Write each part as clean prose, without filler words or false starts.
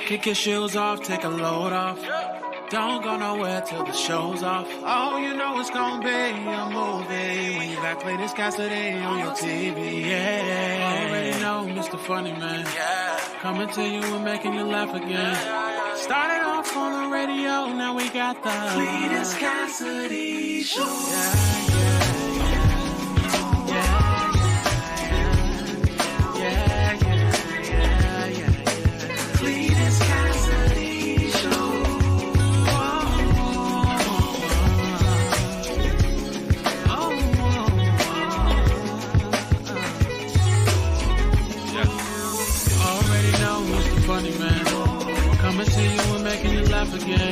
Kick your shoes off, take a load off. Don't go nowhere till the show's off. Oh, you know it's gonna be a movie when you got Cletus Cassidy on your TV. Yeah, already know Mr. Funny Man. Coming to you and making you laugh again. Started off on the radio, now we got the Cletus Cassidy Show. Funny Man, coming to you and making you laugh again.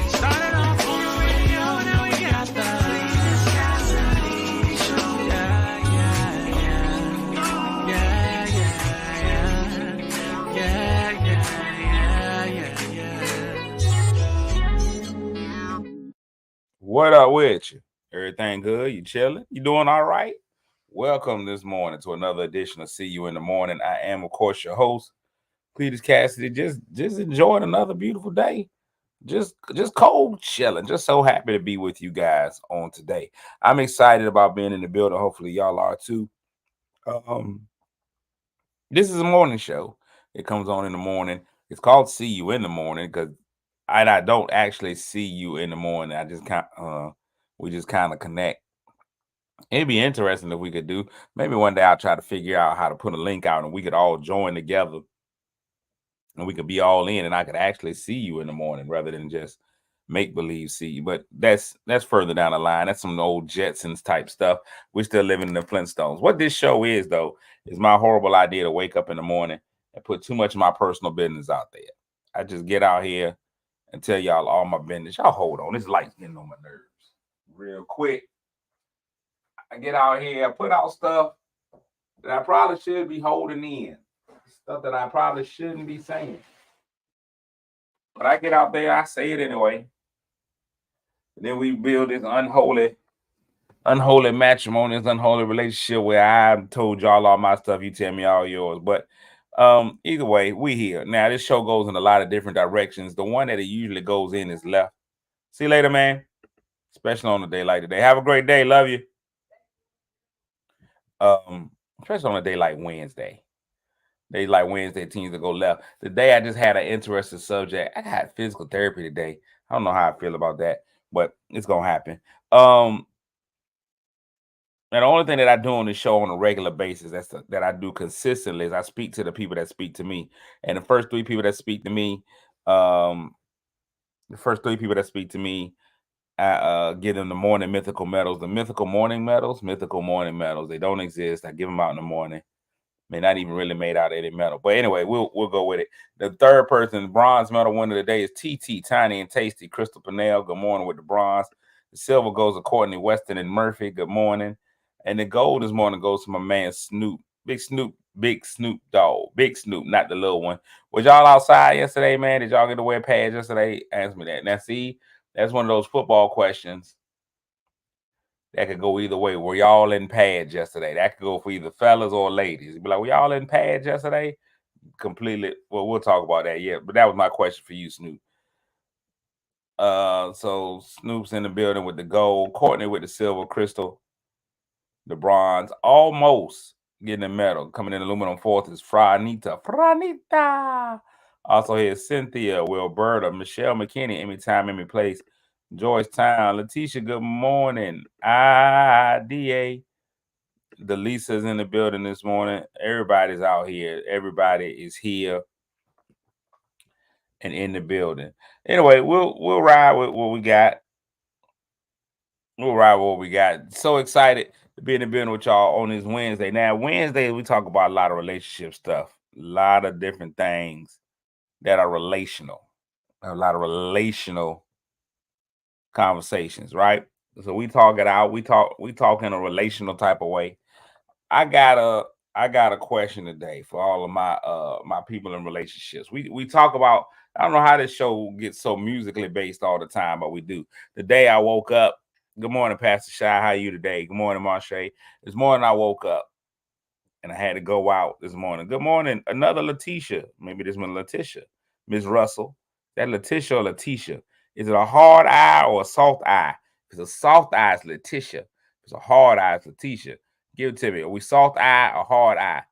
Started off on the radio, now we got the Cletus Cassidy Show. What up with you? Everything good? You chilling? You doing all right? Welcome this morning to another edition of See You in the Morning. I am, of course, your host, Cletus Cassidy. Just enjoying another beautiful day. Just cold chilling. Just so happy to be with you guys on today. I'm excited about being in the building. Hopefully y'all are too. This is a morning show. It comes on in the morning. It's called See You in the Morning because I don't actually see you in the morning. I just we just kind of connect. It'd be interesting if we could do. Maybe one day I'll try to figure out how to put a link out and we could all join together. And we could be all in and I could actually see you in the morning rather than just make believe see you. But that's further down the line. That's some old Jetsons type stuff. We're still living in the Flintstones. What this show is, though, is my horrible idea to wake up in the morning and put too much of my personal business out there. I just get out here and tell y'all all my business. Y'all hold on. This light's getting on my nerves real quick. I get out here, I put out stuff that I probably should be holding in. Stuff that I probably shouldn't be saying. But I get out there, I say it anyway. And then we build this unholy matrimony, this unholy relationship where I told y'all all my stuff, you tell me all yours. But either way, we here. Now, this show goes in a lot of different directions. The one that it usually goes in is left. See you later, man. Especially on a day like today. Have a great day. Love you. Especially on a day like Wednesday. They like Wednesday teams to go left. Today I just had an interesting subject. I got physical therapy today. I don't know how I feel about that, but it's gonna happen. And the only thing that I do on the show on a regular basis that I do consistently is I speak to the people that speak to me. And the first three people that speak to me, I give them the morning mythical medals. The mythical morning medals. They don't exist. I give them out in the morning. May not even really made out of any medal. But anyway, we'll go with it. The third person, bronze medal winner today is TT, Tiny and Tasty, Crystal Pennell. Good morning with the bronze. The silver goes to Courtney Weston and Murphy. Good morning. And the gold this morning goes to my man Snoop. Big Snoop dog. Big Snoop, not the little one. Was y'all outside yesterday, man? Did y'all get to wear pads yesterday? Ask me that. Now, see, that's one of those football questions that could go either way. Were y'all in pads yesterday? That could go for either fellas or ladies. You'd be like, were y'all in pads yesterday? Completely. Well, we'll talk about that yet. But that was my question for you, Snoop. So Snoop's in the building with the gold. Courtney with the silver. Crystal, the bronze. Almost getting a medal. Coming in aluminum fourth is Franita. Also here's Cynthia, Wilberta, Michelle McKinney, Anytime, Any Place. Joyce Town, Letitia, good morning. IDA. The Lisa's in the building this morning. Everybody's out here. Everybody is here and in the building. Anyway, we'll ride with what we got. So excited to be in the building with y'all on this Wednesday. Now, Wednesday, we talk about a lot of relationship stuff. A lot of different things that are relational. A lot of relational conversations, so we talk it out. We talk in a relational type of way. I got a question today for all of my my people in relationships. We talk about, I don't know how this show gets so musically based all the time, but we do. The day I woke up, good morning, Pastor Shy, how are you today? Good morning, Marsha. This morning I woke up and I had to go out this morning. Good morning, another Letitia. Maybe this one Letitia. Miss Russell. That Letitia or Letitia? Is it a hard eye or a soft eye? If it's a soft eye, it's Letitia. If it's a hard eye, it's Letitia. Give it to me. Are we soft eye or hard eye?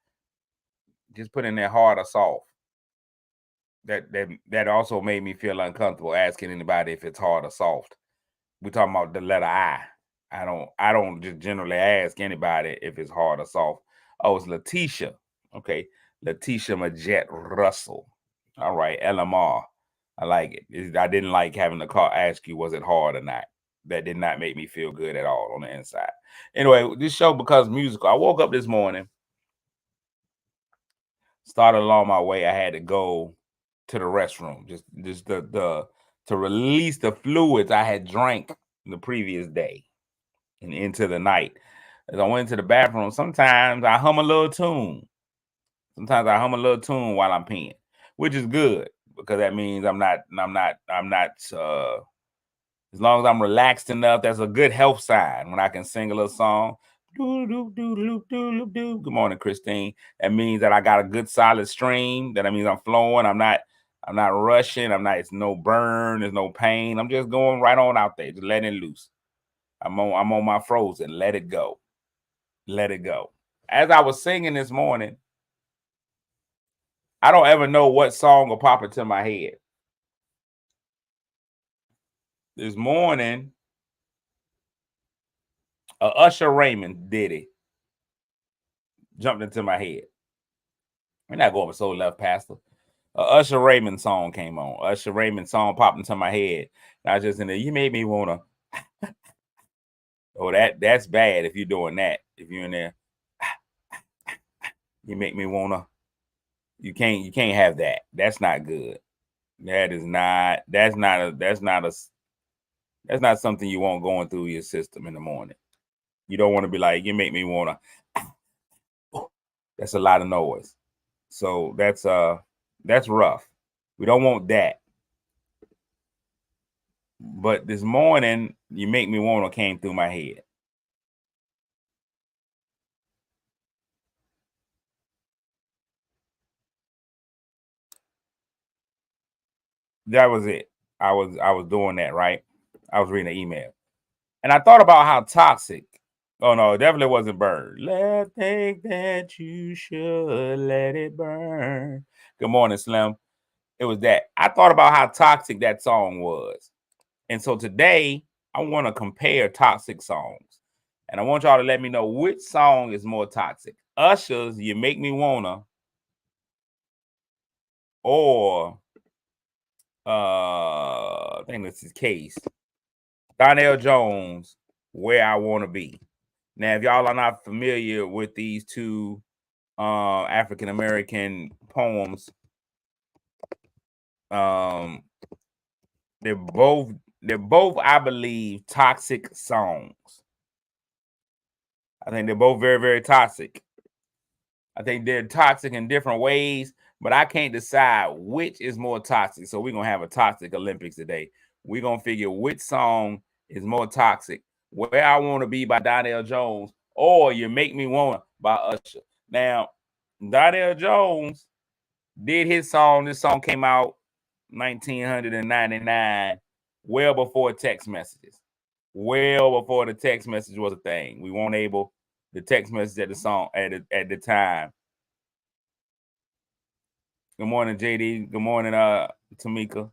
Just put in there hard or soft. That also made me feel uncomfortable asking anybody if it's hard or soft. We're talking about the letter I. I don't just generally ask anybody if it's hard or soft. Oh, it's Letitia. Okay. Letitia Majette Russell. All right, LMR. I like it. I didn't like having to ask you, was it hard or not? That did not make me feel good at all on the inside. Anyway, this show becomes musical. I woke up this morning, started along my way. I had to go to the restroom, just the to release the fluids I had drank the previous day and into the night. As I went to the bathroom, sometimes I hum a little tune. Sometimes I hum a little tune while I'm peeing, which is good because that means I'm not as long as I'm relaxed enough, that's a good health sign when I can sing a little song. Good morning, Christine. That means that I got a good solid stream. That means I'm flowing. I'm not rushing. It's no burn, there's no pain. I'm just going right on out there, just letting it loose. I'm on my frozen. Let it go. Let it go. As I was singing this morning, I don't ever know what song will pop into my head. This morning, Usher Raymond did it. Jumped into my head. We're not going so left, Pastor. Usher Raymond song came on. Usher Raymond song popped into my head. And I was just in there. You made me wanna. Oh, that's bad if you're doing that. If you're in there, you make me wanna. You can't have that. That's not good. That's not something you want going through your system in the morning. You don't want to be like, you make me wanna. That's a lot of noise. So that's rough. We don't want that. But this morning, you make me wanna came through my head. That was it. I was doing that, right? I was reading an email. And I thought about how toxic. Oh no, it definitely wasn't burn. Let's think that you should let it burn. Good morning, Slim. It was that. I thought about how toxic that song was. And so today I want to compare toxic songs. And I want y'all to let me know which song is more toxic. Usher's You Make Me Wanna or I think this is Case. Donnell Jones, Where I Want to Be. Now, if y'all are not familiar with these two African American poems, they're both, I believe, toxic songs. I think they're both very, very toxic. I think they're toxic in different ways, but I can't decide which is more toxic. So we're gonna have a toxic Olympics today. We're gonna figure which song is more toxic. Where I Want to Be by Donnell Jones or You Make Me Want by Usher. Now, Donnell Jones did his song. This song came out 1999, well before text messages. Well before the text message was a thing. We weren't able the text message at the song at the time. Good morning, JD. Good morning, Tamika.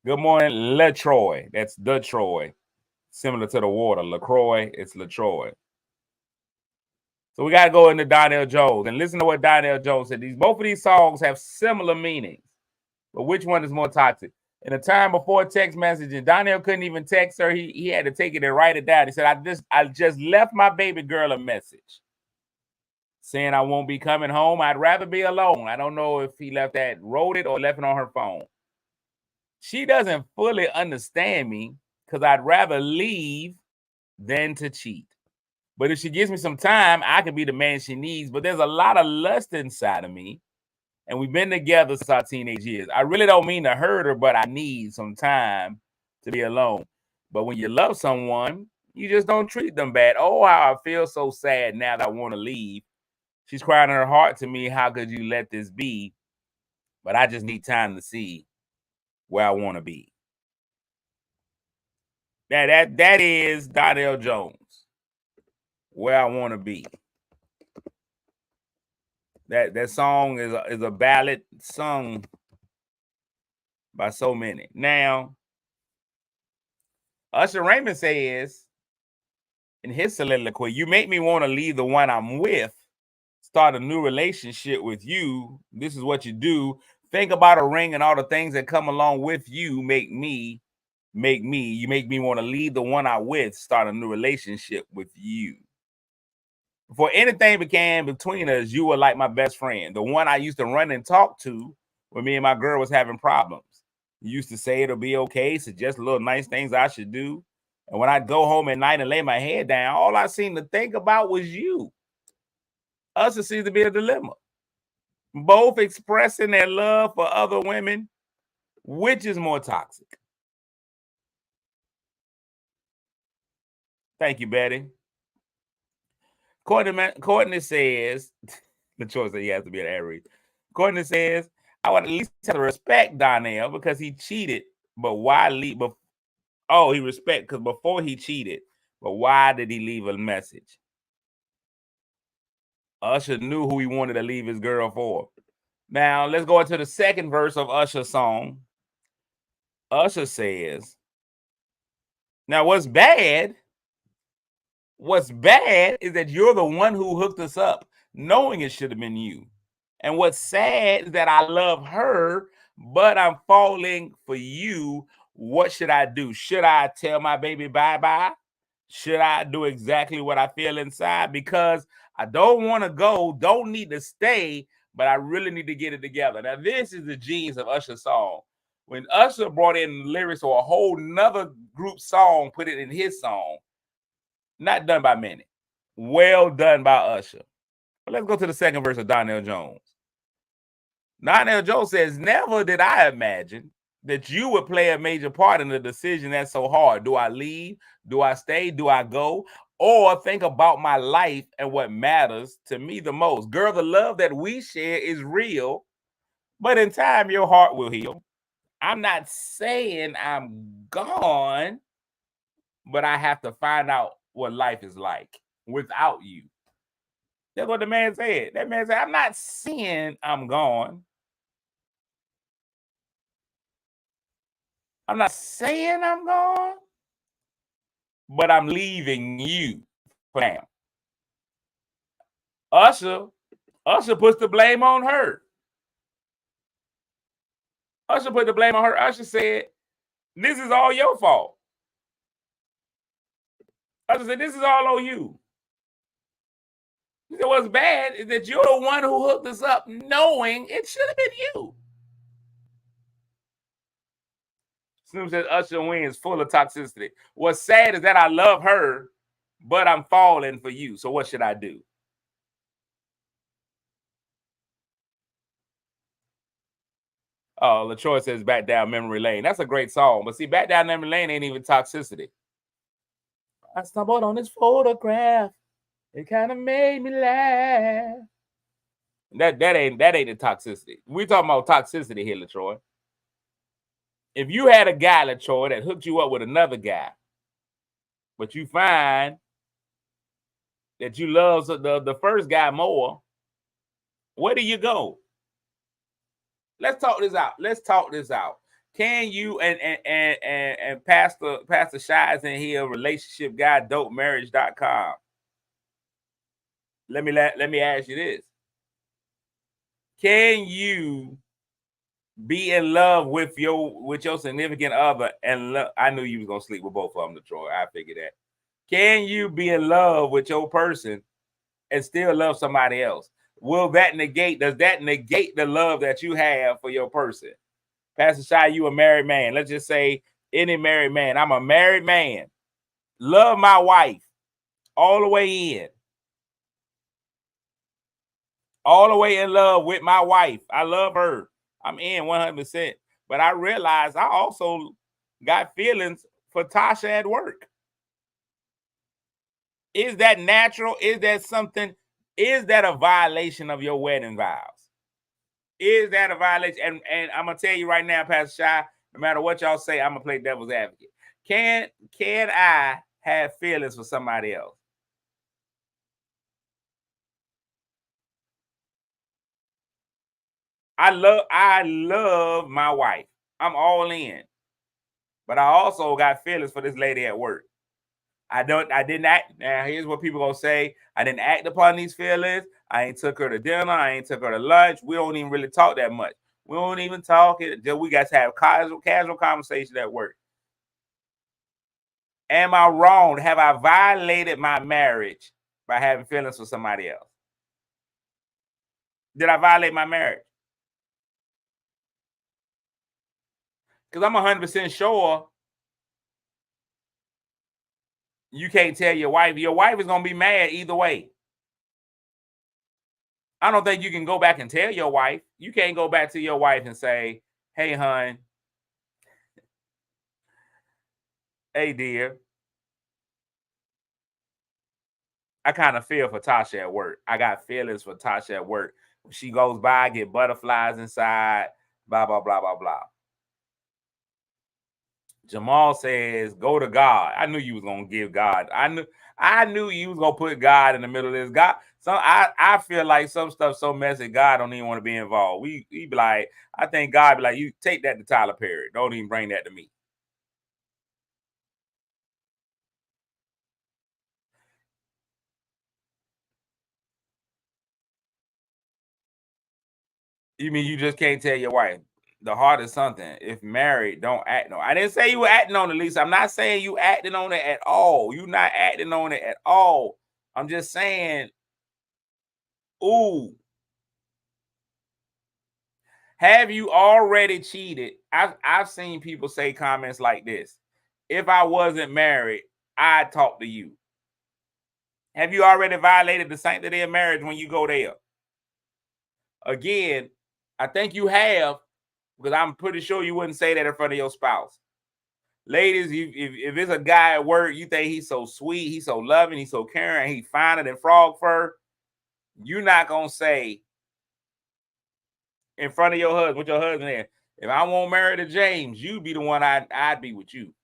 Good morning, LaTroy. That's the Troy. Similar to the water. LaCroix, it's LaTroy. So we got to go into Donnell Jones and listen to what Donnell Jones said. Both of these songs have similar meanings, but which one is more toxic? In the time before text messaging, Donnell couldn't even text her. He had to take it and write it down. He said, I just left my baby girl a message saying I won't be coming home. I'd rather be alone. I don't know if he wrote it or left it on her phone. She doesn't fully understand me because I'd rather leave than to cheat. But if she gives me some time, I can be the man she needs. But there's a lot of lust inside of me. And we've been together since our teenage years. I really don't mean to hurt her, but I need some time to be alone. But when you love someone, you just don't treat them bad. Oh, how I feel so sad now that I want to leave. She's crying in her heart to me. How could you let this be? but I just need time to see where I want to be. That is Donnell Jones, where I want to be. That song is a ballad sung by so many. Now, Usher Raymond says in his soliloquy, "You make me want to leave the one I'm with, start a new relationship with you. This is what you do. Think about a ring and all the things that come along with you. You make me want to leave the one I'm with, start a new relationship with you. Before anything began between us, you were like my best friend, the one I used to run and talk to when me and my girl was having problems. You used to say it'll be okay, suggest little nice things I should do. And when I'd go home at night and lay my head down, all I seemed to think about was you." Us, it seems to be a dilemma. Both expressing their love for other women, which is more toxic? Thank you, Betty. Courtney says, the choice that he has to be an Aries. Courtney says, "I would at least have to respect Donnell because he cheated, but why leave? He respect because before he cheated, but why did he leave a message?" Usher knew who he wanted to leave his girl for. Now, let's go into the second verse of Usher's song. Usher says, "Now, what's bad is that you're the one who hooked us up, knowing it should have been you. And what's sad is that I love her, but I'm falling for you. What should I do? Should I tell my baby bye-bye? Should I do exactly what I feel inside? Because I don't want to go, don't need to stay, but I really need to get it together." Now, this is the genius of Usher's song. When Usher brought in lyrics or a whole nother group song, put it in his song, not done by many. Well done by Usher. But let's go to the second verse of Donnell Jones. Donnell Jones says, "Never did I imagine that you would play a major part in the decision that's so hard. Do I leave? Do I stay? Do I go? Or think about my life and what matters to me the most? Girl, the love that we share is real, but in time, your heart will heal. I'm not saying I'm gone, but I have to find out what life is like without you." That's what the man said. That man said, "I'm not saying I'm gone. I'm not saying I'm gone, but I'm leaving you for now." Usher puts the blame on her. Usher put the blame on her. Usher said, "This is all your fault." Usher said, "This is all on you." He said, "What's bad is that you're the one who hooked us up knowing it should have been you." Snoop says Usher wins, full of toxicity. "What's sad is that I love her, but I'm falling for you. So what should I do?" Oh, LaTroy says "Back Down Memory Lane." That's a great song. But see, "Back Down Memory Lane" ain't even toxicity. "I stumbled on this photograph. It kind of made me laugh." That ain't the toxicity. We're talking about toxicity here, LaTroy. If you had a guy, LaTroy, that hooked you up with another guy, but you find that you love the first guy more, where do you go? Let's talk this out. Can you and Pastor Shy is in here, relationship guy, dopemarriage.com. Let me ask you this. Can you be in love with your significant other and I knew you was gonna sleep with both of them, Troy. I figured that. Can you be in love with your person and still love somebody else? Does that negate the love that you have for your person? Pastor Shy, you a married man. Let's just say any married man. I'm a married man. Love my wife all the way in. All the way in love with my wife. I love her. I'm in 100%. But I realized I also got feelings for Tasha at work. Is that natural? Is that something? Is that a violation of your wedding vows? Is that a violation? And I'm gonna tell you right now, Pastor Shy, no matter what y'all say, I'm gonna play devil's advocate. Can I have feelings for somebody else? I love my wife. I'm all in. But I also got feelings for this lady at work. I didn't act. Now here's what people gonna say. I didn't act upon these feelings. I ain't took her to dinner. I ain't took her to lunch. We don't even really talk that much. We don't even talk. We got to have casual conversation at work. Am I wrong? Have I violated my marriage by having feelings for somebody else? Did I violate my marriage? Because I'm 100% sure you can't tell your wife. Your wife is gonna be mad either way. I don't think you can go back and tell your wife. You can't go back to your wife and say, "Hey, hon, hey, dear, I kind of feel for Tasha at work. I got feelings for Tasha at work. When she goes by, I get butterflies inside, blah, blah, blah, blah, blah." Jamal says, "Go to God." I knew you was gonna give God. I knew you was gonna put God in the middle of this. God, I feel like some stuff so messy, God don't even want to be involved. We be like, I think God be like, you take that to Tyler Perry. Don't even bring that to me. You mean you just can't tell your wife? The heart is something. If married, don't act on. I didn't say you were acting on it, Lisa. I'm not saying you acting on it at all. You not acting on it at all. I'm just saying, ooh, have you already cheated? I've seen people say comments like this. If I wasn't married, I'd talk to you. Have you already violated the sanctity of marriage when you go there? Again, I think you have, because I'm pretty sure you wouldn't say that in front of your spouse. Ladies, if it's a guy at work, you think he's so sweet, he's so loving, he's so caring, he's finer than frog fur, you're not gonna say in front of your husband, with your husband there, if I won't marry to James, you'd be the one I'd be with you.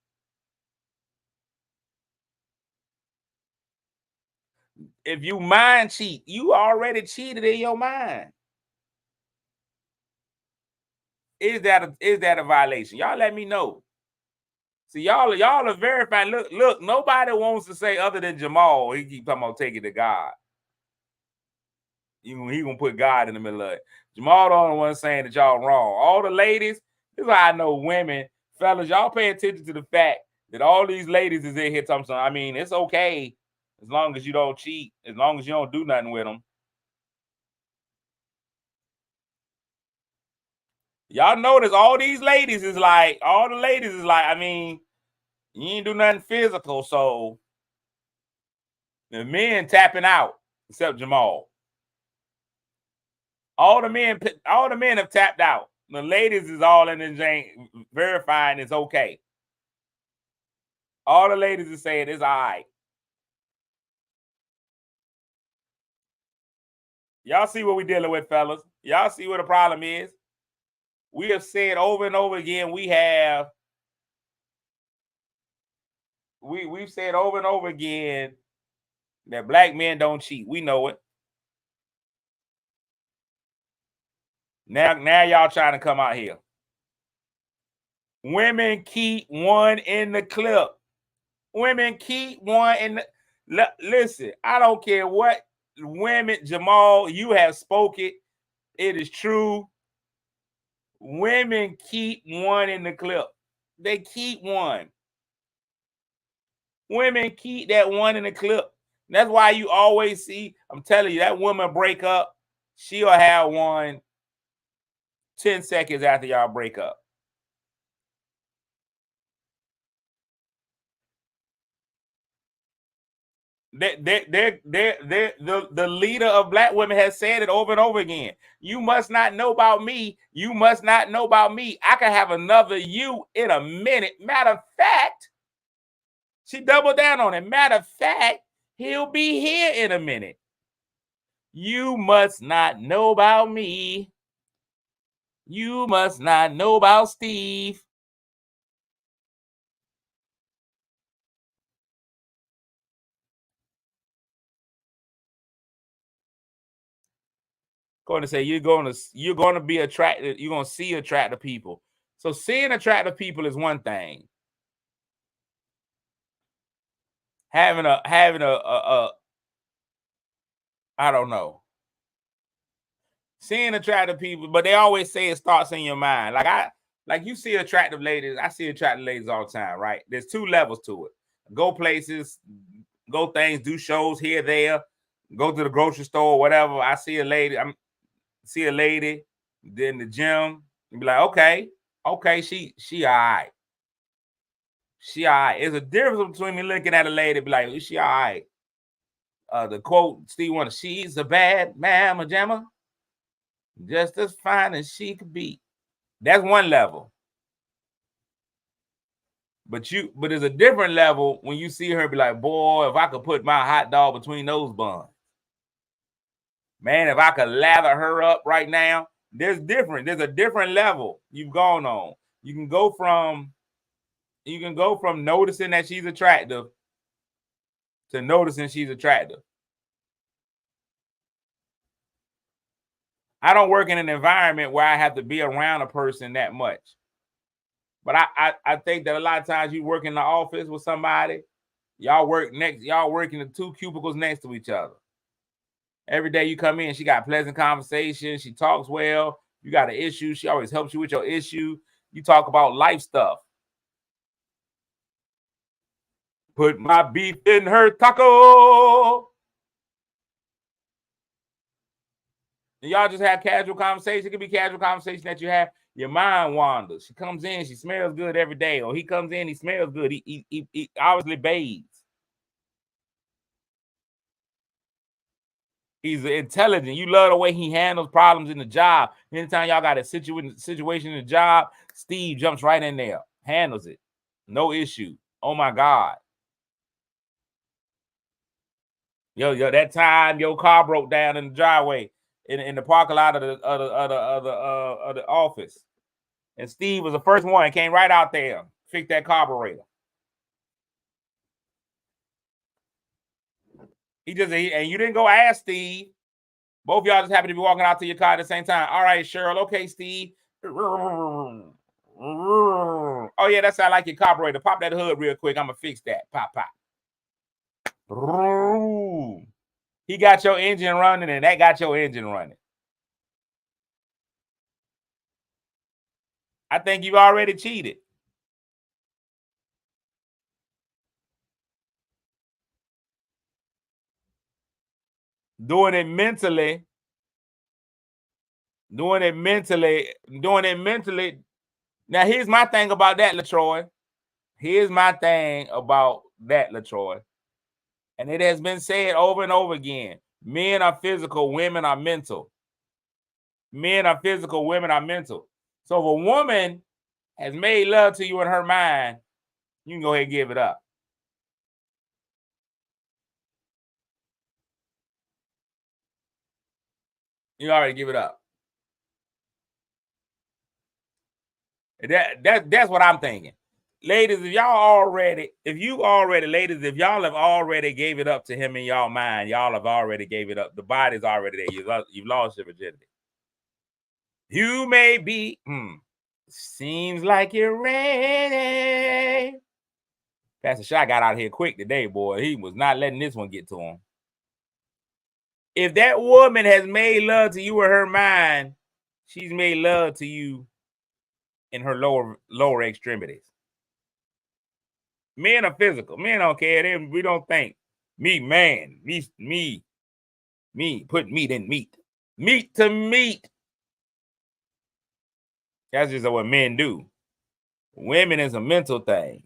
If you mind cheat, you already cheated in your mind. Is that a violation? Y'all let me know. See, y'all are verified. Look, nobody wants to say other than Jamal. He keep talking about taking to God. He gonna put God in the middle of it. Jamal the only one saying that y'all wrong. All the ladies, this is how I know women, fellas, y'all pay attention to the fact that all these ladies is in here talking something. I mean, it's okay as long as you don't cheat, as long as you don't do nothing with them. Y'all notice all these ladies is like, I mean, you ain't do nothing physical, so the men tapping out, except Jamal. All the men have tapped out. The ladies is all in the jank verifying it's okay. All the ladies are saying it's all right. Y'all see what we're dealing with, fellas. Y'all see what the problem is. We have said over and over again, we've said over and over again that black men don't cheat. We know it. Now y'all trying to come out here. Women keep one in the clip. Women keep one in the. Listen, I don't care what women, Jamal, you have spoken. It is true. Women keep one in the clip. They keep one. Women keep that one in the clip. That's why you always see, I'm telling you, that woman break up, she'll have one 10 seconds after y'all break up. The leader of black women has said it over and over again. You must not know about me. You must not know about me. I can have another you in a minute. Matter of fact, she doubled down on it. Matter of fact, he'll be here in a minute. You must not know about me. You must not know about Steve. Going to say you're going to be attracted. You're going to see attractive people. So seeing attractive people is one thing. Having a I don't know. Seeing attractive people, but they always say it starts in your mind. Like you see attractive ladies. I see attractive ladies all the time, right? There's two levels to it. Go places, go things, do shows here, there, go to the grocery store, whatever. I see a lady, then the gym, and be like, okay, she all right. She all right. There's a difference between me looking at a lady, be like, is she all right? The quote Steve Wonder, she's a bad mamma jamma, just as fine as she could be. That's one level. But there's a different level when you see her be like, boy, if I could put my hot dog between those buns. Man, if I could lather her up right now, there's a different level you've gone on. You can go from noticing that she's attractive to noticing she's attractive. I don't work in an environment where I have to be around a person that much. But I think that a lot of times you work in the office with somebody, y'all work in the two cubicles next to each other. Every day you come in, she got pleasant conversation. She talks well. You got an issue, she always helps you with your issue. You talk about life stuff. Put my beef in her taco. And y'all just have casual conversation. It could be casual conversation that you have. Your mind wanders. She comes in, she smells good every day. Or he comes in, he smells good. He obviously bathes. He's intelligent. You love the way he handles problems in the job. Anytime y'all got a situation in the job, Steve jumps right in there, handles it. No issue. Oh my God. Yo, that time your car broke down in the driveway in the parking lot of the office. And Steve was the first one, came right out there, fixed that carburetor. And you didn't go ask Steve. Both y'all just happen to be walking out to your car at the same time. All right, Cheryl. Okay, Steve. Oh yeah, that's how I like your carburetor. Pop that hood real quick. I'm gonna fix that. Pop. He got your engine running, and that got your engine running. I think you've already cheated. Doing it mentally. Now, here's my thing about that, LaTroy. And it has been said over and over again. Men are physical, women are mental. Men are physical, women are mental. So if a woman has made love to you in her mind, you can go ahead and give it up. You already give it up. That's what I'm thinking. Ladies, if y'all have already gave it up to him in y'all mind, y'all have already gave it up. The body's already there. You've lost your virginity. You may be, seems like you're ready. Pastor Shaw got out here quick today, boy. He was not letting this one get to him. If that woman has made love to you in her mind, she's made love to you in her lower extremities. Men are physical. Men don't care. We don't think. Me, put meat in meat. Meat to meat. That's just what men do. Women is a mental thing.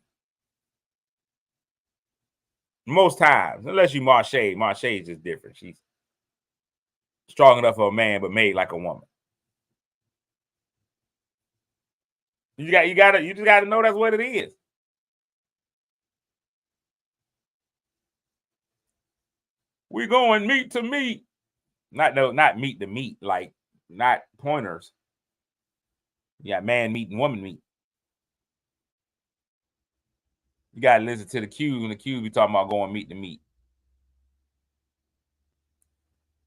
Most times, unless you Marche. Marche is just different. She's strong enough for a man, but made like a woman. You just gotta know that's what it is. We're going meat to meat. Not meat to meat, like not pointers. You got man meat and woman meat. You gotta listen to the cues, and the cues we talking about going meat to meat.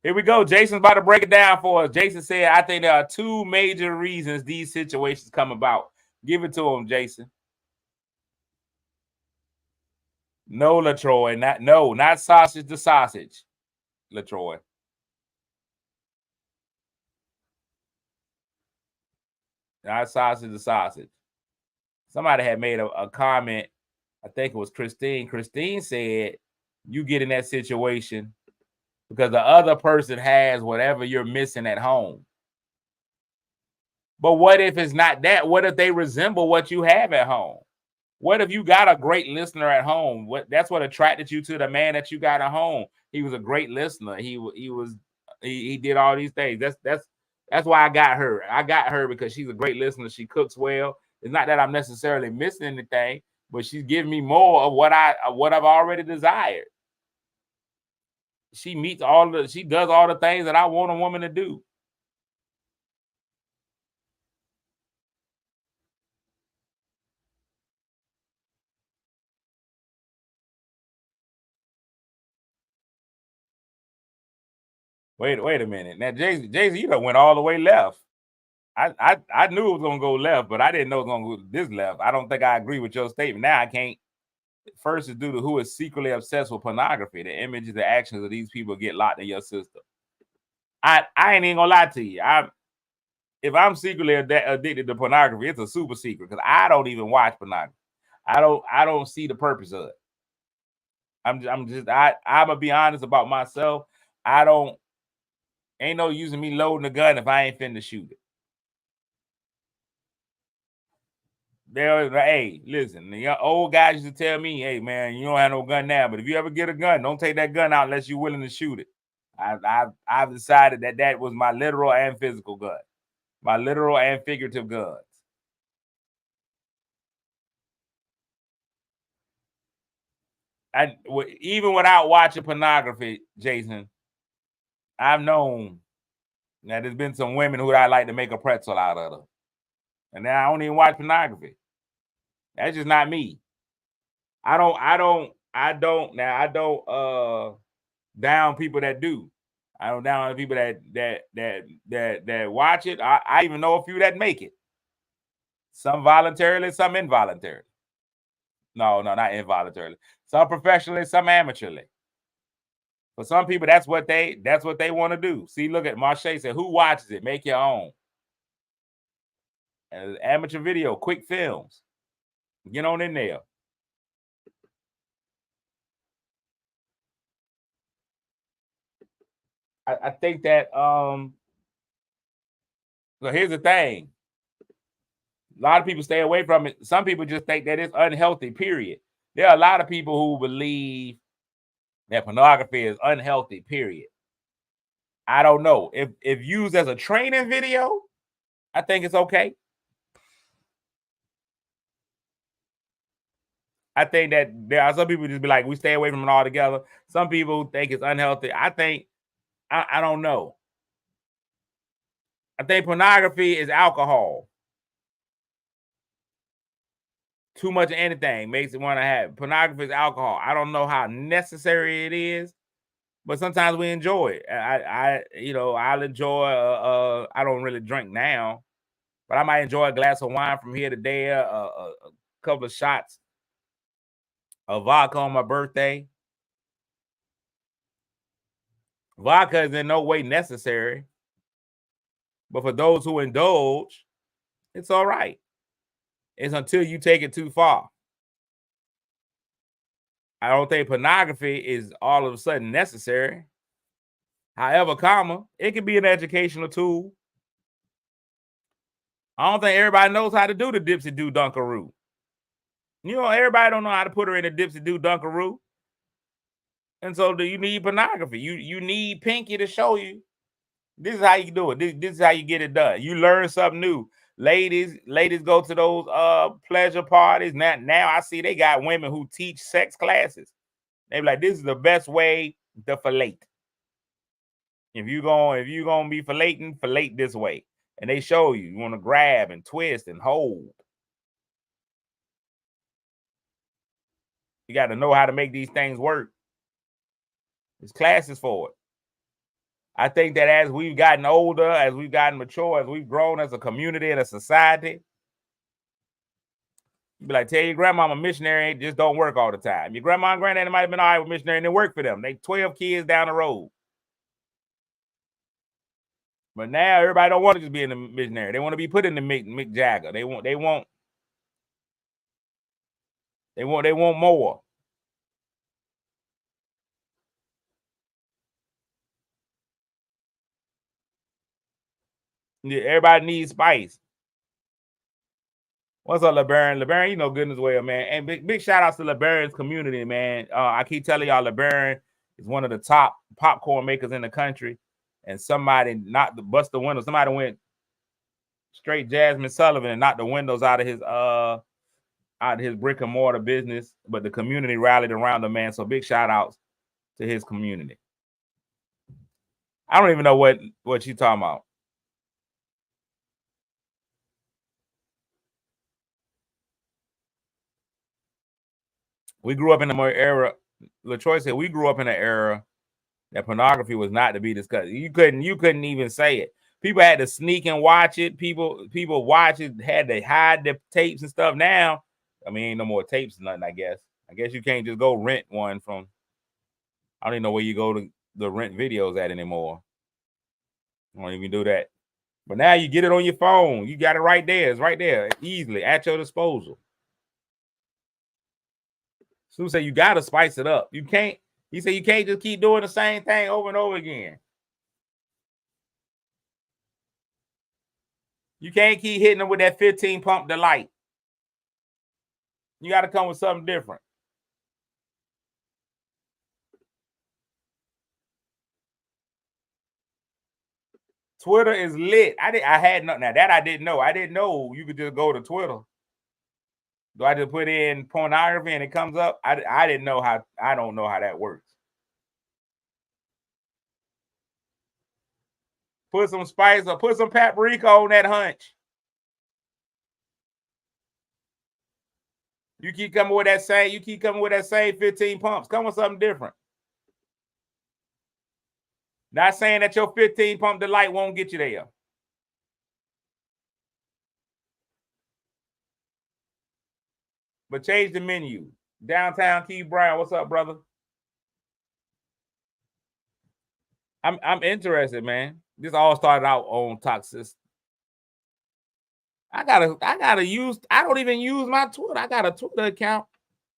Here we go. Jason's about to break it down for us. Jason said, I think there are two major reasons these situations come about. Give it to him, Jason. No, LaTroy. Not sausage to sausage, LaTroy. Not sausage to sausage. Somebody had made a comment. I think it was Christine. Christine said, you get in that situation because the other person has whatever you're missing at home. But what if it's not that? What if they resemble what you have at home? What if you got a great listener at home? That's what attracted you to the man that you got at home. He was a great listener. He did all these things. That's why I got her. I got her because she's a great listener. She cooks well. It's not that I'm necessarily missing anything, but she's giving me more of what I've already desired. She does all the things that I want a woman to do. Wait a minute. Now, Jason, you done went all the way left. I knew it was gonna go left, but I didn't know it was gonna go this left. I don't think I agree with your statement. Now I can't. First is due to who is secretly obsessed with pornography. The images, the actions of these people get locked in your system. I ain't even gonna lie to you. If I'm secretly addicted to pornography, it's a super secret because I don't even watch pornography. I don't see the purpose of it. I'm gonna be honest about myself. Ain't no using me loading a gun if I ain't finna shoot it. Hey, listen, the old guys used to tell me, hey man, you don't have no gun now, but if you ever get a gun, don't take that gun out unless you're willing to shoot it. I've decided that was my literal and physical gun, my literal and figurative guns. Even without watching pornography, Jason, I've known that there's been some women who I like to make a pretzel out of them, and now I don't even watch pornography. That's just not me. I don't down people that do. I don't down people that watch it. I even know a few that make it. Some voluntarily, some involuntarily. No, not involuntarily. Some professionally, some amateurly. For some people, that's what they want to do. See, look at Marche said, who watches it? Make your own. Amateur video, quick films. Get on in there. I think that so here's the thing. A lot of people stay away from it. Some people just think that it's unhealthy, period. There are a lot of people who believe that pornography is unhealthy, period. I don't know. If used as a training video, I think it's okay. I think that there are some people just be like, we stay away from it altogether. Some people think it's unhealthy. I think, I don't know. I think pornography is alcohol. Too much of anything makes it want to have. Pornography is alcohol. I don't know how necessary it is, but sometimes we enjoy it. I'll enjoy. I don't really drink now, but I might enjoy a glass of wine from here to there. A couple of shots of vodka on my birthday. Vodka is in no way necessary, but for those who indulge, it's all right. It's until you take it too far. I don't think pornography is all of a sudden necessary. However, it can be an educational tool. I don't think everybody knows how to do the dipsy do dunkaroo. Everybody don't know how to put her in a dipsy do dunkaroo. And so do you need pornography? You need Pinky to show you. This is how you do it. This is how you get it done. You learn something new. Ladies go to those pleasure parties. Now I see they got women who teach sex classes. They be like, this is the best way to fillet. If you gonna be filleting this way. And they show you. You want to grab and twist and hold. You got to know how to make these things work. There's classes for it. I think that as we've gotten older, as we've gotten mature, as we've grown as a community and a society, you be like, tell your grandmama missionary just don't work all the time. Your grandma and granddaddy might have been all right with missionary and it worked for them. They 12 kids down the road. But now everybody don't want to just be in the missionary. They want to be put in the Mick Jagger. They want more. Yeah, everybody needs spice. What's up, LeBaron? LeBaron, you know good as well, man. And big shout outs to LeBaron's community, man. I keep telling y'all, LeBaron is one of the top popcorn makers in the country. And somebody knocked the bust the windows. Somebody went straight Jasmine Sullivan and knocked the windows out of his brick and mortar business. But the community rallied around the man. So big shout outs to his community. I don't even know what you talking about. We grew up in the era. LaTroy said we grew up in an era that pornography was not to be discussed. You couldn't even say it. People had to sneak and watch it. People watch it, had to hide the tapes and stuff. Now, I mean, ain't no more tapes or nothing, I guess. I guess you can't just go rent one from, I don't even know where you go to the rent videos at anymore. I don't even do that. But now you get it on your phone. You got it right there. It's right there, easily at your disposal. Sue said you got to spice it up. You can't. He said you can't just keep doing the same thing over and over again. You can't keep hitting them with that 15 pump delight. You got to come with something different. Twitter is lit. I had nothing. Now that I didn't know. I didn't know you could just go to Twitter. Do I just put in pornography and it comes up? I didn't know how. I don't know how that works. Put some spice or put some paprika on that hunch. You keep coming with that same. You keep coming with that same 15 pumps. Come with something different. Not saying that your 15 pump delight won't get you there. But change the menu. Downtown Keith Brown, what's up, brother? I'm interested, man. This all started out on toxicity. I gotta use. I don't even use my Twitter. I got a Twitter account.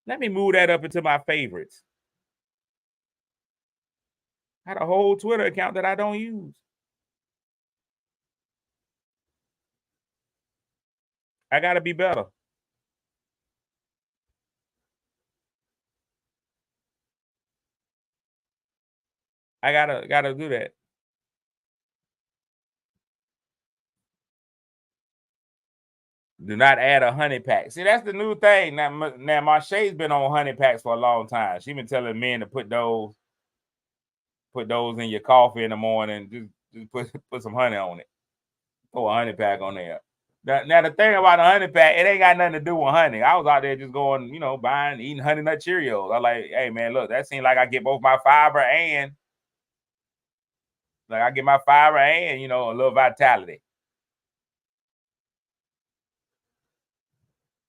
Let me move that up into my favorites. I had a whole Twitter account that I don't use. I gotta be better. I gotta do that. Do not add a honey pack. See, that's the new thing. Now Marche's been on honey packs for a long time. She's been telling men to put those in your coffee in the morning. Just put some honey on it. Throw a honey pack on there. Now the thing about a honey pack, it ain't got nothing to do with honey. I was out there just going, buying, eating Honey Nut Cheerios. I like, hey man, look, that seems like I get both my fiber and a little vitality.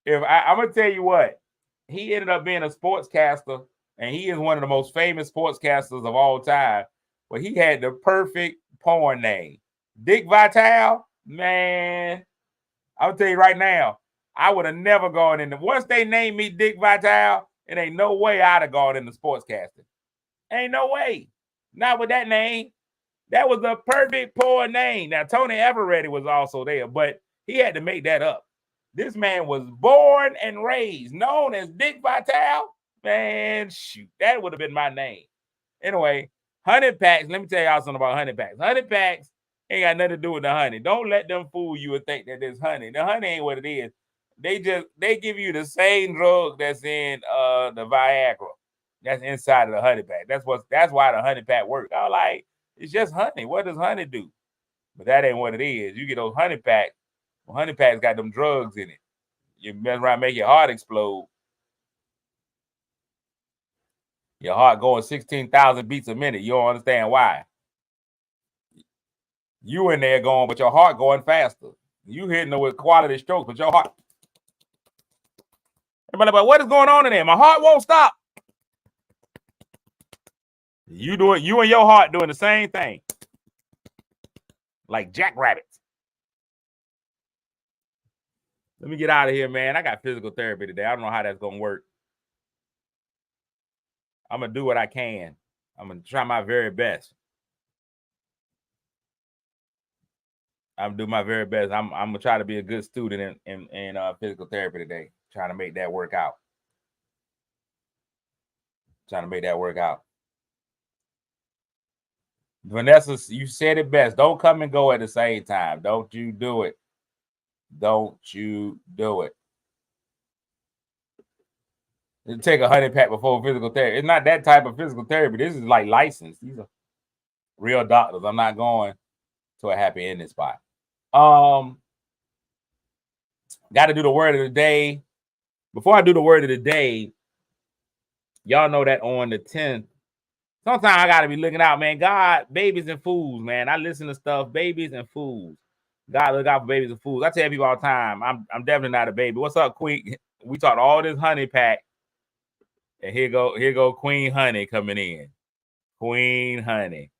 I'm gonna tell you what, he ended up being a sportscaster, and he is one of the most famous sportscasters of all time. But he had the perfect porn name, Dick Vitale. Man, I'll tell you right now, I would have never gone in. Once they named me Dick Vitale, it ain't no way I'd have gone into sportscasting. Ain't no way. Not with that name. That was the perfect porn name. Now, Tony Eveready was also there, but he had to make that up. This man was born and raised, known as Dick Vitale. Man, shoot, that would have been my name. Anyway, honey packs. Let me tell y'all something about honey packs. Honey packs ain't got nothing to do with the honey. Don't let them fool you and think that there's honey. The honey ain't what it is. They give you the same drug that's in the Viagra. That's inside of the honey pack. That's why the honey pack works. I was like, it's just honey. What does honey do? But that ain't what it is. You get those honey packs. Well, honey packs got them drugs in it. You mess around, make your heart explode. Your heart going 16,000 beats a minute. You don't understand why. You in there going, but your heart going faster. You hitting it with quality strokes, but your heart. Everybody, but what is going on in there? My heart won't stop. You and your heart doing the same thing. Like jackrabbits. Let me get out of here, man. I got physical therapy today. I don't know how that's going to work. I'm going to do what I can. I'm going to try my very best. I'm going to do my very best. I'm going to try to be a good student in physical therapy today. Trying to make that work out. Vanessa, you said it best. Don't come and go at the same time. Don't you do it. Don't you do it. It'll take a honey pack before physical therapy. It's not that type of physical therapy. This is like licensed. These are real doctors. I'm not going to a happy ending spot. Got to do the word of the day. Before I do the word of the day, y'all know that on the 10th, sometimes I got to be looking out, man. God, babies and fools, man. I listen to stuff, babies and fools. God, look out for babies and fools. I tell people all the time, I'm definitely not a baby. What's up, Queen? We talked all this honey pack. And here go Queen Honey coming in. Queen Honey.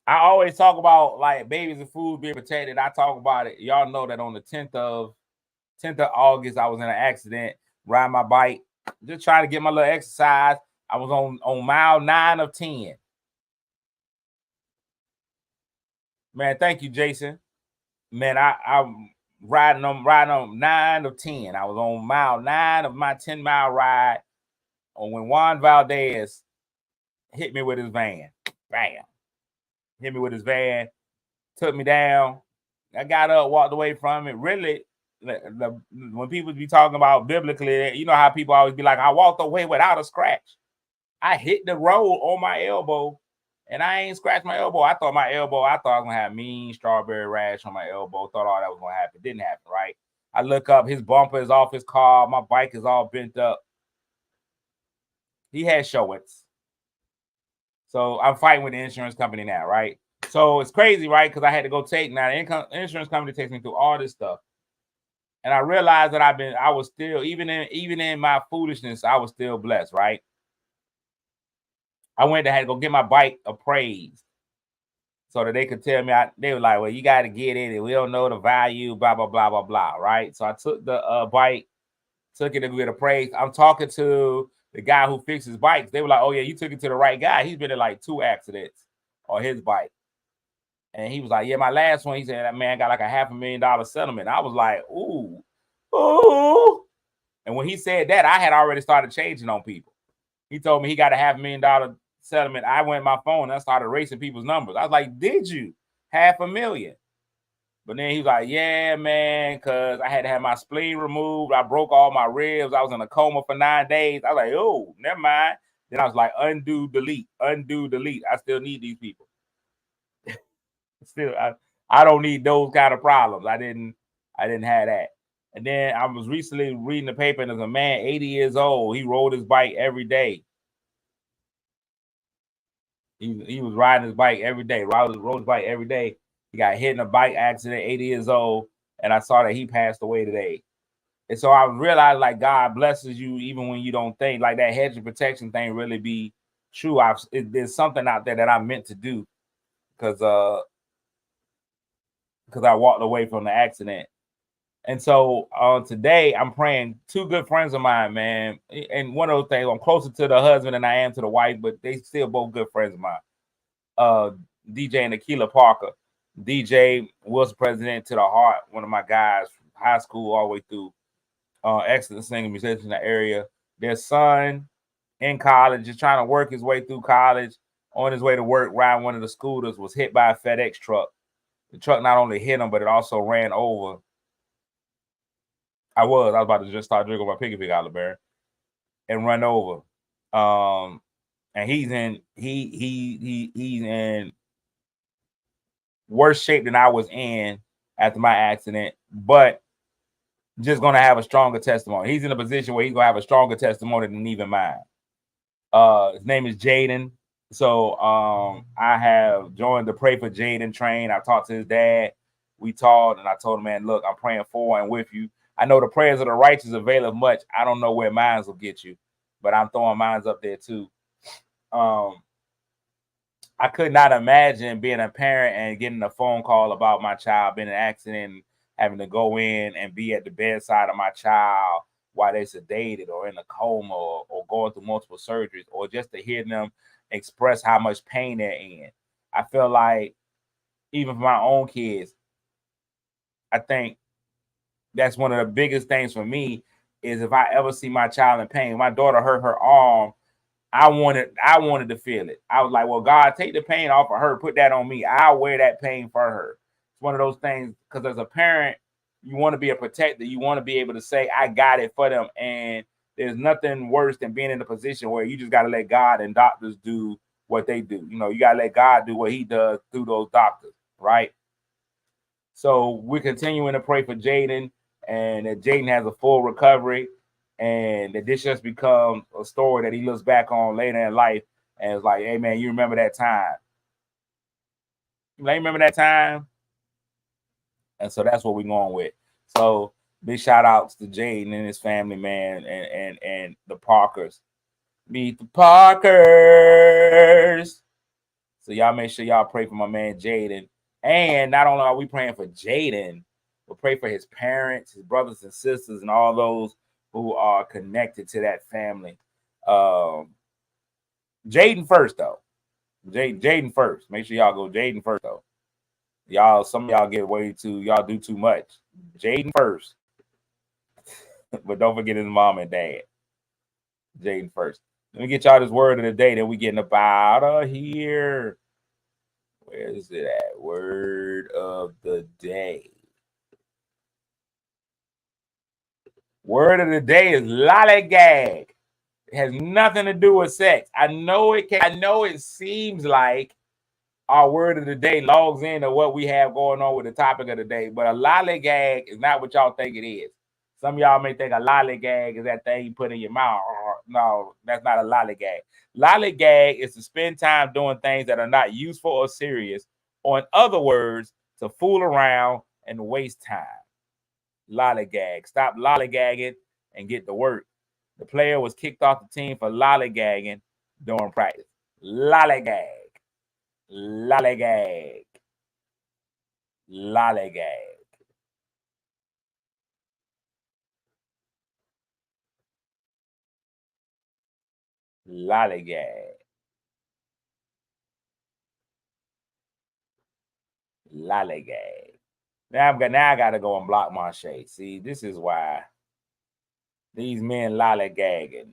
I always talk about like babies and fools being protected. I talk about it. Y'all know that on the 10th of August, I was in an accident, riding my bike, just trying to get my little exercise. I was on mile 9 of 10. Man, thank you, Jason. Man, I'm riding on 9 of 10. I was on mile 9 of my 10-mile ride when Juan Valdez hit me with his van. Bam. Hit me with his van, took me down. I got up, walked away from it. Really, when people be talking about biblically, you know how people always be like, I walked away without a scratch. I hit the road on my elbow, and I ain't scratched my elbow. I thought I was going to have mean strawberry rash on my elbow. Thought all that was going to happen. Didn't happen, right? I look up, his bumper is off his car. My bike is all bent up. He had showings. So I'm fighting with the insurance company now, right? So it's crazy, right? Because I had to go take now. The insurance company takes me through all this stuff, and I realized that I was still even in my foolishness, I was still blessed, right? I had to go get my bike appraised so that they could tell me. They were like, "Well, you got to get it. We don't know the value, blah blah blah blah blah." Right? So I took the bike, took it to get appraised. I'm talking to the guy who fixes bikes. They were like, "Oh yeah, you took it to the right guy. He's been in like 2 accidents on his bike." And he was like, "Yeah, my last one," he said, "that man got like a $500,000 settlement." I was like, "Ooh." And when he said that, I had already started changing on people. He told me he got a $500,000 settlement. I went my phone and I started erasing people's numbers. I was like, "Did you? $500,000?" But then he was like, "Yeah, man, because I had to have my spleen removed. I broke all my ribs. I was in a coma for 9 days." I was like, "Oh, never mind." Then I was like, undo, delete. I still need these people. Still, I don't need those kind of problems. I didn't have that. And then I was recently reading the paper, and there's a man, 80 years old. He rode his bike every day. He was riding his bike every day. Rode his bike every day. He got hit in a bike accident, 80 years old, and I saw that he passed away today. And so I realized, like, God blesses you even when you don't think. Like, that hedge of protection thing really be true. There's something out there that I'm meant to do because I walked away from the accident. And so today I'm praying. 2 good friends of mine, man. And one of those things, I'm closer to the husband than I am to the wife, but they still both good friends of mine. DJ and Akila Parker. DJ was president to the heart, one of my guys from high school all the way through. Excellent singer, musician in the area. Their son in college, just trying to work his way through college. On his way to work, riding one of the scooters, was hit by a FedEx truck. The truck not only hit him, but it also ran over. I was about to just start drinking my piggy pig out of the bear and run over. And he's in worse shape than I was in after my accident, but just gonna have a stronger testimony. He's in a position where he's gonna have a stronger testimony than even mine. His name is Jaden. So I have joined the Pray for Jaden train. I talked to his dad. We talked, and I told him, man, look, I'm praying for and with you. I know the prayers of the righteous availeth much. I don't know where mines will get you, but I'm throwing mines up there too. Um, I could not imagine being a parent and getting a phone call about my child being in an accident, having to go in and be at the bedside of my child while they're sedated or in a coma or going through multiple surgeries, or just to hear them express how much pain they're in. I feel like even for my own kids, I think that's one of the biggest things for me is if I ever see my child in pain. My daughter hurt her arm. I wanted to feel it. I was like, well, God, take the pain off of her, put that on me. I'll wear that pain for her. It's one of those things because as a parent, you want to be a protector. You want to be able to say, I got it for them. And there's nothing worse than being in a position where you just got to let God and doctors do what they do. You know, you got to let God do what he does through those doctors, right? So we're continuing to pray for Jaden and that Jaden has a full recovery and that this just becomes a story that he looks back on later in life and it's like, hey, man, you remember that time? You remember that time? And so that's what we're going with. So big shout outs to Jaden and his family, man, and the Parkers. Meet the Parkers. So y'all make sure y'all pray for my man Jaden. And not only are we praying for Jaden, we'll pray for his parents, his brothers and sisters, and all those who are connected to that family. Jaden first, though. Jaden first. Make sure y'all go Jaden first, though. Y'all, some of y'all get way too, y'all do too much. Jaden first. But don't forget his mom and dad. Jaden first. Let me get y'all this word of the day that we getting up out of here. Where is it at? Word of the day. Word of the day is lollygag. It has nothing to do with sex. I know it seems like our word of the day logs into what we have going on with the topic of the day, but a lollygag is not what y'all think it is. Some of y'all may think a lollygag is that thing you put in your mouth. No, that's not a lollygag. Lollygag is to spend time doing things that are not useful or serious, or in other words, to fool around and waste time. Lollygag. Stop lollygagging and get to work. The player was kicked off the team for lollygagging during practice. Lollygag. Lollygag. Lollygag. Lollygag. Lollygag. Now I gotta go and block my shade. See, this is why these men lollygagging.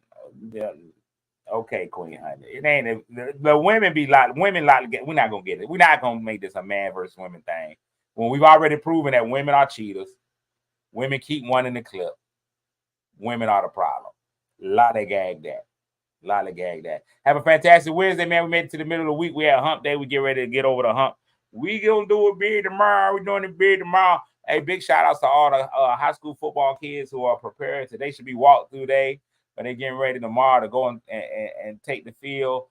Okay, Queen Honey. It ain't the women be women lollygag. We're not gonna get it. We're not gonna make this a man versus women thing. When we've already proven that women are cheaters, women keep one in the clip. Women are the problem. Lollygag that. Lollygag that. Have a fantastic Wednesday, man. We made it to the middle of the week. We had hump day. We get ready to get over the hump. We gonna do it big tomorrow. We're doing it big tomorrow. Hey, big shout outs to all the high school football kids who are preparing. Today should be walk through day, but they're getting ready tomorrow to go and take the field.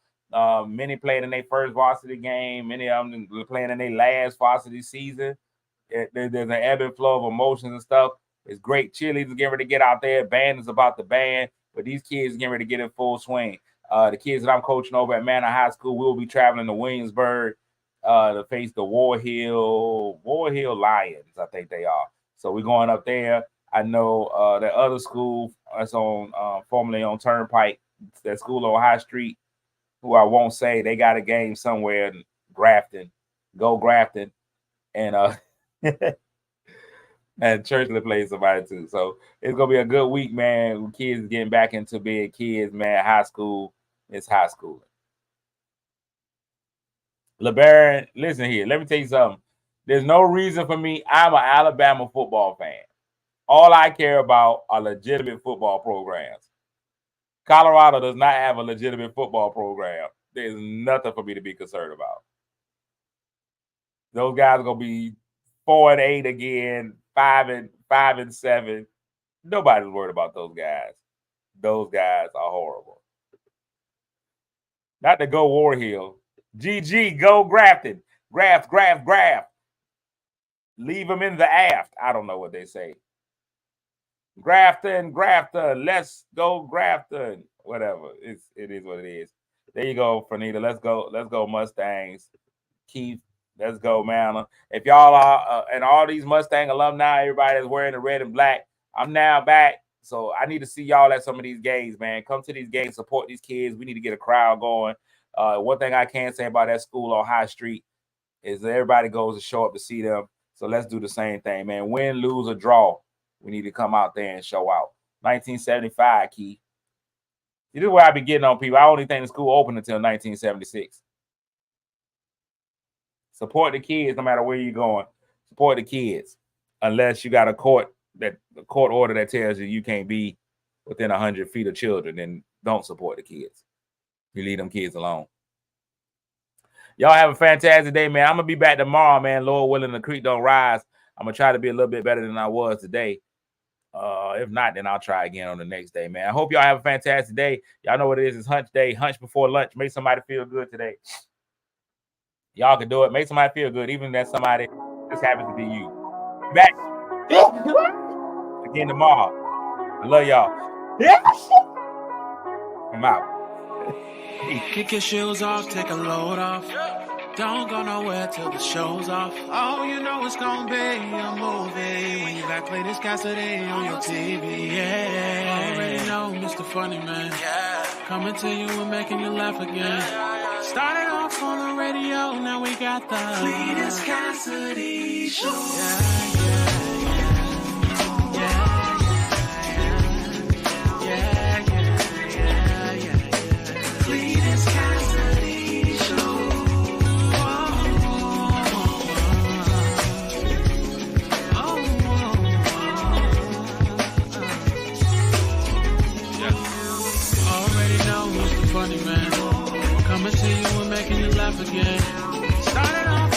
Many played in their first varsity game. Many of them playing in their last varsity season. There's an ebb and flow of emotions and stuff. It's great. Cheerleaders getting ready to get out there. Band is about the band, but these kids getting ready to get in full swing. The kids that I'm coaching over at Manor High School will be traveling to Williamsburg to face the War Hill Lions, I think they are. So we're going up there. I know the other school that's on formerly on Turnpike, that school on High Street, who I won't say, they got a game somewhere in Grafton. Go Grafton. And and Churchland plays somebody too. So it's gonna be a good week, man. Kids getting back into being kids, man. High school is high school. LeBaron, listen here. Let me tell you something. There's no reason for me. I'm an Alabama football fan. All I care about are legitimate football programs. Colorado does not have a legitimate football program. There's nothing for me to be concerned about. Those guys are gonna be 4-8 again, 5-7. Nobody's worried about those guys. Those guys are horrible. Not to go Warhill. GG, go Grafton. Graft. Leave them in the aft. I don't know what they say. Grafton. Let's go Grafton. Whatever. It is what it is. There you go, Fernita. Let's go Mustangs. Keith, let's go, man. If y'all are and all these Mustang alumni, everybody that's wearing the red and black, I'm now back. So I need to see y'all at some of these games, man. Come to these games, support these kids. We need to get a crowd going. One thing I can say about that school on High Street is that everybody goes to show up to see them. So let's do the same thing, man. Win, lose, or draw. We need to come out there and show out. 1975, Keith. This is where I be getting on people. I only think the school opened until 1976. Support the kids no matter where you're going. Support the kids. Unless you got a court order that tells you can't be within 100 feet of children, then don't support the kids. You leave them kids alone. Y'all have a fantastic day, man. I'm going to be back tomorrow, man. Lord willing, the creek don't rise. I'm going to try to be a little bit better than I was today. If not, then I'll try again on the next day, man. I hope y'all have a fantastic day. Y'all know what it is. It's hunch day. Hunch before lunch. Make somebody feel good today. Y'all can do it. Make somebody feel good, even if that somebody just happens to be you. Back again tomorrow. I love y'all. I'm out. Kick your shoes off, take a load off. Don't go nowhere till the show's off. Oh, you know it's gonna be a movie when you got Cletus Cassidy on your TV. Yeah, already know Mr. Funny Man. Coming to you and making you laugh again. Started off on the radio, now we got the Cletus Cassidy Show. Funny Man, coming to you and making you laugh again. Started off